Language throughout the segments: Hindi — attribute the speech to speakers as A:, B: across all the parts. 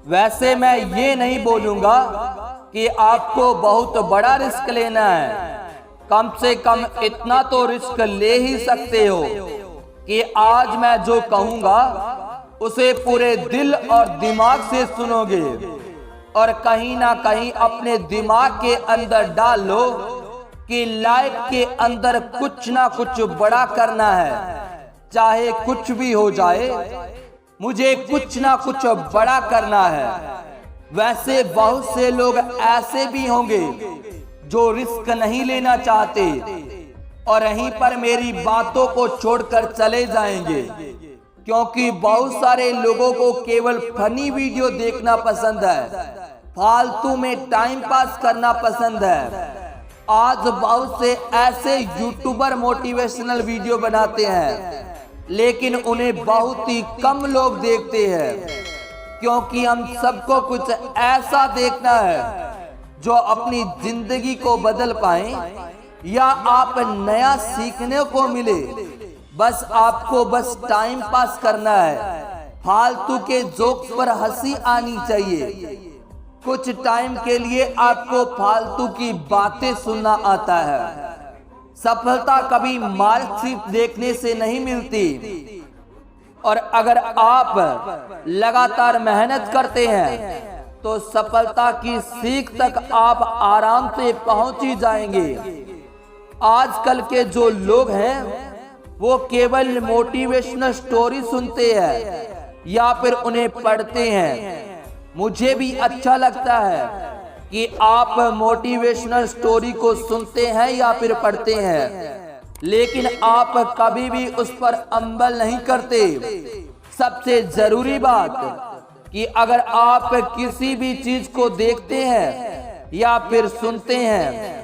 A: वैसे मैं ये नहीं बोलूंगा कि आपको बहुत बड़ा रिस्क लेना है। कम से कम इतना तो रिस्क ले ही सकते हो कि आज मैं जो कहूंगा उसे पूरे दिल और दिमाग से सुनोगे और कहीं ना कहीं अपने दिमाग के अंदर डाल लो कि लाइफ के अंदर कुछ ना कुछ बड़ा करना है। चाहे कुछ भी हो जाए, मुझे कुछ ना कुछ बड़ा करना है। वैसे बहुत से लोग ऐसे भी होंगे जो रिस्क नहीं लेना चाहते और यहीं पर मेरी बातों को छोड़कर चले जाएंगे, क्योंकि बहुत सारे लोगों को केवल फनी वीडियो देखना पसंद है, फालतू में टाइम पास करना पसंद है। आज बहुत से ऐसे यूट्यूबर मोटिवेशनल वीडियो बनाते हैं, लेकिन उन्हें बहुत ही कम लोग देखते हैं, क्योंकि हम सबको कुछ ऐसा देखना है जो अपनी जिंदगी को बदल पाए या आप नया सीखने को मिले। बस आपको बस टाइम पास करना है, फालतू के जोक्स पर हंसी आनी चाहिए। कुछ टाइम के लिए आपको फालतू की बातें सुनना आता है। सफलता कभी मार्कशीट देखने से नहीं मिलती, और अगर आप लगातार मेहनत करते हैं तो सफलता की सीख तक आप आराम से पहुंच ही जाएंगे। आजकल के जो लोग हैं वो केवल मोटिवेशनल स्टोरी सुनते हैं या फिर उन्हें पढ़ते हैं। मुझे भी अच्छा लगता है कि आप मोटिवेशनल स्टोरी को सुनते हैं या फिर पढ़ते हैं, लेकिन आप कभी भी उस पर अमल नहीं करते। सबसे जरूरी बात कि अगर आप किसी भी चीज को देखते हैं या फिर सुनते हैं,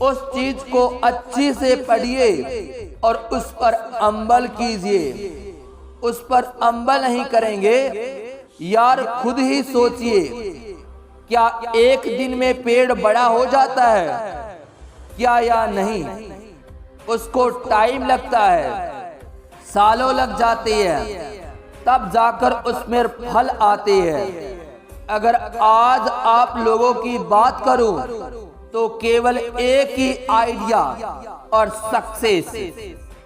A: उस चीज को अच्छी से पढ़िए और उस पर अमल कीजिए। उस पर अमल नहीं करेंगे यार, खुद ही सोचिए, क्या एक दिन में पेड़ बड़ा हो जाता है क्या या नहीं? उसको टाइम लगता है, सालों लग जाते हैं, तब जाकर उसमें फल आते हैं। अगर आज आप लोगों की बात करूं तो केवल एक ही आइडिया और सक्सेस,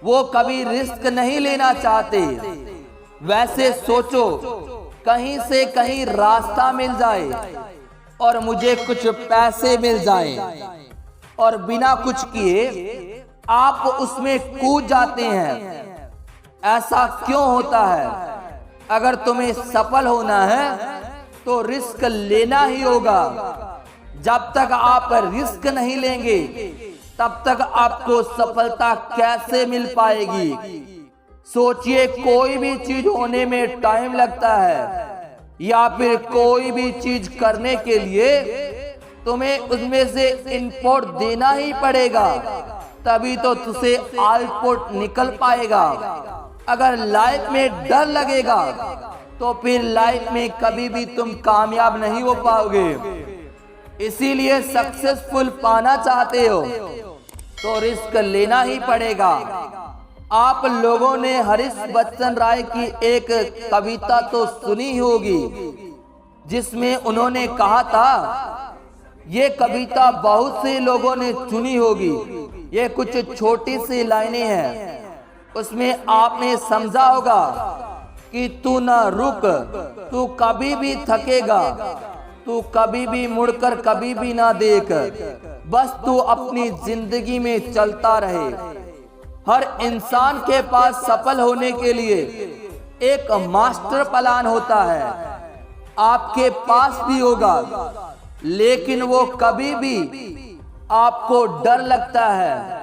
A: वो कभी रिस्क नहीं लेना चाहते। वैसे सोचो, कहीं से कहीं रास्ता मिल जाए और मुझे कुछ पैसे मिल जाएं, और बिना कुछ किए आप उसमें कूद जाते हैं। ऐसा क्यों होता है? अगर तुम्हें सफल होना है तो रिस्क लेना ही होगा। जब तक आप रिस्क नहीं लेंगे तब तक आपको सफलता कैसे मिल पाएगी? सोचिए, कोई भी चीज होने में टाइम लगता है, या फिर कोई भी चीज करने के लिए तुम्हें उसमें से इनपुट देना ही पड़ेगा, तभी तो तुझे आउटपुट निकल पाएगा। अगर लाइफ में डर लगेगा तो फिर लाइफ में कभी भी तुम कामयाब नहीं हो पाओगे। इसीलिए सक्सेसफुल पाना चाहते हो तो रिस्क लेना ही पड़ेगा। आप लोगों ने हरीश बच्चन राय की एक कविता तो सुनी होगी, जिसमें उन्होंने कहा था, ये कविता बहुत से लोगों ने सुनी होगी, ये कुछ छोटी सी लाइनें हैं। उसमें आपने समझा होगा कि तू ना रुक, तू कभी भी थकेगा, तू कभी भी मुड़कर कभी भी ना देख, बस तू अपनी जिंदगी में चलता रहे। हर इंसान के पास सफल होने के लिए एक मास्टर प्लान होता है, आपके पास भी होगा, लेकिन वो कभी भी आपको डर लगता है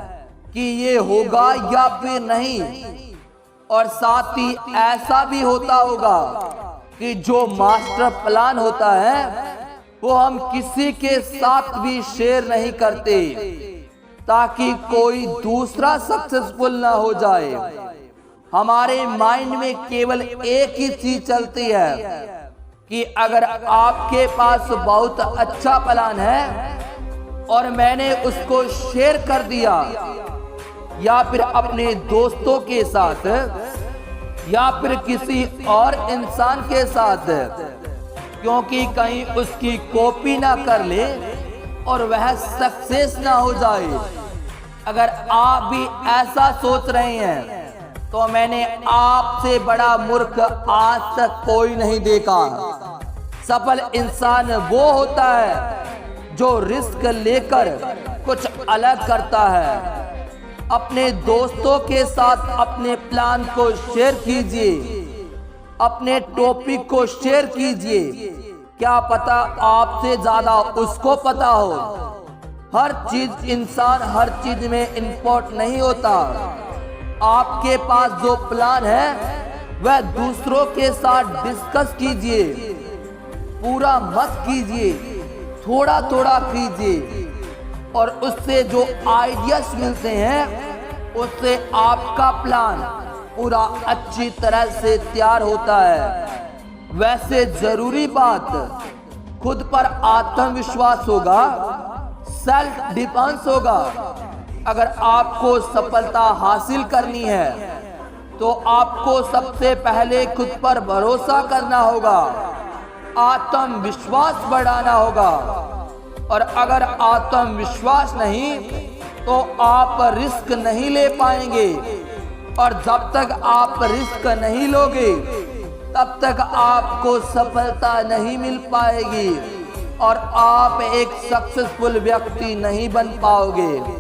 A: कि ये होगा या फिर नहीं। और साथ ही ऐसा भी होता होगा कि जो मास्टर प्लान होता है वो हम किसी के साथ भी शेयर नहीं करते, ताकि कोई दूसरा सक्सेसफुल ना हो जाए। हमारे माइंड में केवल एक ही चीज चलती है कि अगर आपके पास बहुत अच्छा प्लान है और मैंने उसको शेयर कर दिया, या फिर अपने दोस्तों के साथ या फिर किसी और इंसान के साथ, क्योंकि कहीं उसकी कॉपी ना कर ले और वह सक्सेस ना हो जाए। अगर आप भी ऐसा सोच रहे हैं तो मैंने आपसे बड़ा मूर्ख आज तक कोई नहीं देखा। सफल इंसान वो होता है जो रिस्क लेकर कुछ अलग करता है। अपने दोस्तों के साथ अपने प्लान को शेयर कीजिए, अपने टॉपिक को शेयर कीजिए। क्या पता आपसे ज्यादा उसको पता हो। हर चीज इंसान हर चीज में इंपॉर्टेंट नहीं होता। आपके पास जो प्लान है वह दूसरों के साथ डिस्कस कीजिए, पूरा मत कीजिए, थोड़ा थोड़ा कीजिए और उससे जो आइडियाज मिलते हैं उससे आपका प्लान पूरा अच्छी तरह से तैयार होता है। वैसे जरूरी बात खुद पर आत्मविश्वास होगा, सेल्फ डिफेंस होगा। अगर आपको सफलता हासिल करनी है तो आपको सबसे पहले खुद पर भरोसा करना होगा, आत्मविश्वास बढ़ाना होगा। और अगर आत्मविश्वास नहीं तो आप रिस्क नहीं ले पाएंगे, और जब तक आप रिस्क नहीं लोगे तब तक आपको सफलता नहीं मिल पाएगी और आप एक सक्सेसफुल व्यक्ति नहीं बन पाओगे।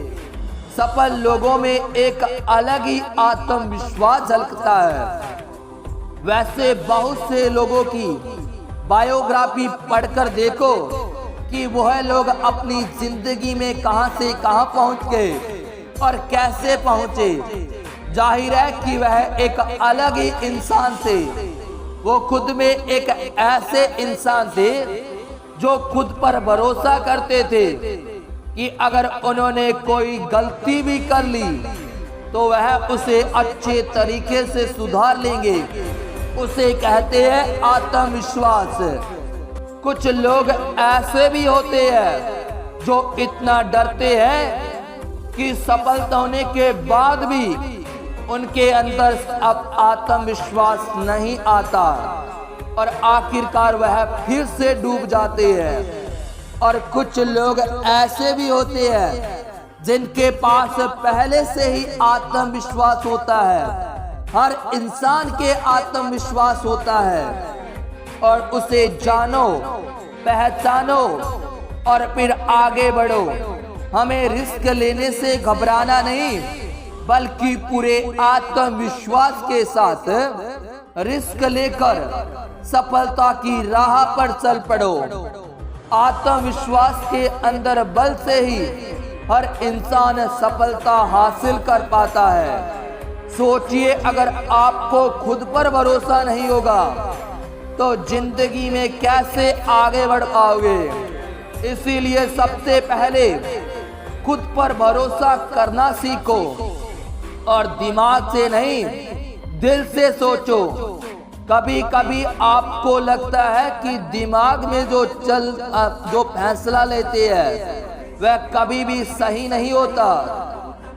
A: सफल लोगों में एक अलग ही आत्मविश्वास झलकता है। वैसे बहुत से लोगों की बायोग्राफी पढ़कर देखो कि वह लोग अपनी जिंदगी में कहां से कहां पहुंच गए और कैसे पहुंचे। जाहिर है कि वह एक अलग ही इंसान थे। वो खुद में एक ऐसे इंसान थे जो खुद पर भरोसा करते थे कि अगर उन्होंने कोई गलती भी कर ली तो वह उसे अच्छे तरीके से सुधार लेंगे। उसे कहते हैं आत्मविश्वास। कुछ लोग ऐसे भी होते हैं जो इतना डरते हैं कि सफलता होने के बाद भी उनके अंदर अब आत्मविश्वास नहीं आता और आखिरकार वह फिर से डूब जाते हैं। और कुछ लोग ऐसे भी होते हैं जिनके पास पहले से ही आत्मविश्वास होता है। हर इंसान के आत्मविश्वास होता है और उसे जानो, पहचानो और फिर आगे बढ़ो। हमें रिस्क लेने से घबराना नहीं बल्कि पूरे आत्मविश्वास के साथ रिस्क लेकर सफलता की राह पर चल पड़ो। आत्मविश्वास के अंदर बल से ही हर इंसान सफलता हासिल कर पाता है। सोचिए, अगर आपको खुद पर भरोसा नहीं होगा तो जिंदगी में कैसे आगे बढ़ पाओगे। इसीलिए सबसे पहले खुद पर भरोसा करना सीखो और दिमाग से नहीं दिल से सोचो। कभी कभी आपको लगता है कि दिमाग में जो फैसला लेते हैं वह कभी भी सही नहीं होता,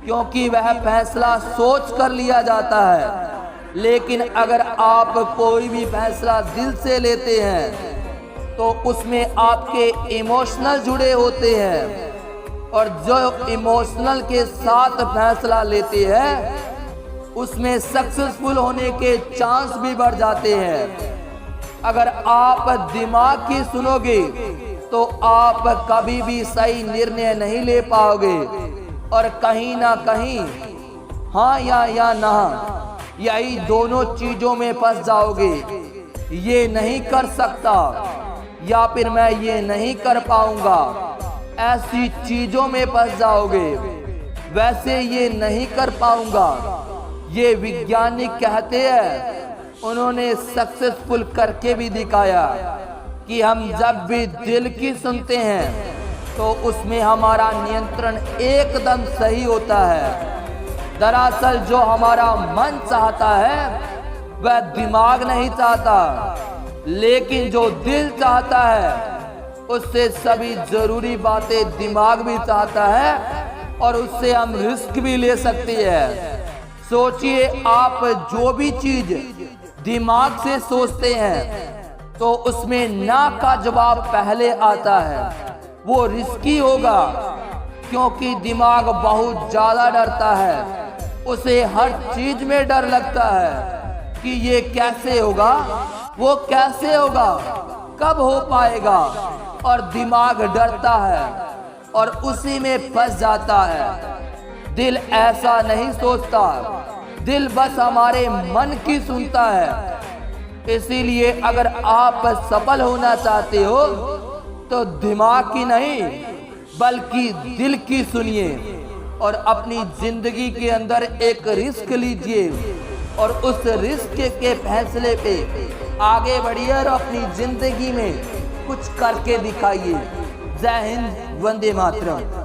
A: क्योंकि वह फैसला सोच कर लिया जाता है। लेकिन अगर आप कोई भी फैसला दिल से लेते हैं तो उसमें आपके इमोशनल जुड़े होते हैं और जो इमोशनल के साथ फैसला लेते हैं उसमें सक्सेसफुल होने के चांस भी बढ़ जाते हैं। अगर आप दिमाग की सुनोगे तो आप कभी भी सही निर्णय नहीं ले पाओगे और कहीं ना कहीं हाँ या ना, यही दोनों चीजों में फंस जाओगे। ये नहीं कर सकता या फिर मैं ये नहीं कर पाऊंगा, ऐसी चीजों में फंस जाओगे। वैसे ये नहीं कर पाऊंगा, ये वैज्ञानिक कहते हैं, उन्होंने सक्सेसफुल करके भी दिखाया कि हम जब भी दिल की सुनते हैं तो उसमें हमारा नियंत्रण एकदम सही होता है। दरअसल जो हमारा मन चाहता है वह दिमाग नहीं चाहता, लेकिन जो दिल चाहता है उससे सभी जरूरी बातें दिमाग भी चाहता है और उससे हम रिस्क भी ले सकते हैं। सोचिए, आप जो भी चीज दिमाग से सोचते हैं तो उसमें ना का जवाब पहले आता है। वो रिस्की होगा क्योंकि दिमाग बहुत ज्यादा डरता है, उसे हर चीज में डर लगता है कि ये कैसे होगा, वो कैसे होगा, कब हो पाएगा, और दिमाग डरता है और उसी में फंस जाता है। दिल ऐसा नहीं सोचता, दिल बस हमारे मन की सुनता है। इसीलिए अगर आप सफल होना चाहते हो तो दिमाग की नहीं बल्कि दिल की सुनिए और अपनी जिंदगी के अंदर एक रिस्क लीजिए और उस रिस्क के फैसले पे आगे बढ़िए और अपनी जिंदगी में कुछ करके दिखाइए। जय हिंद, वंदे मातरम।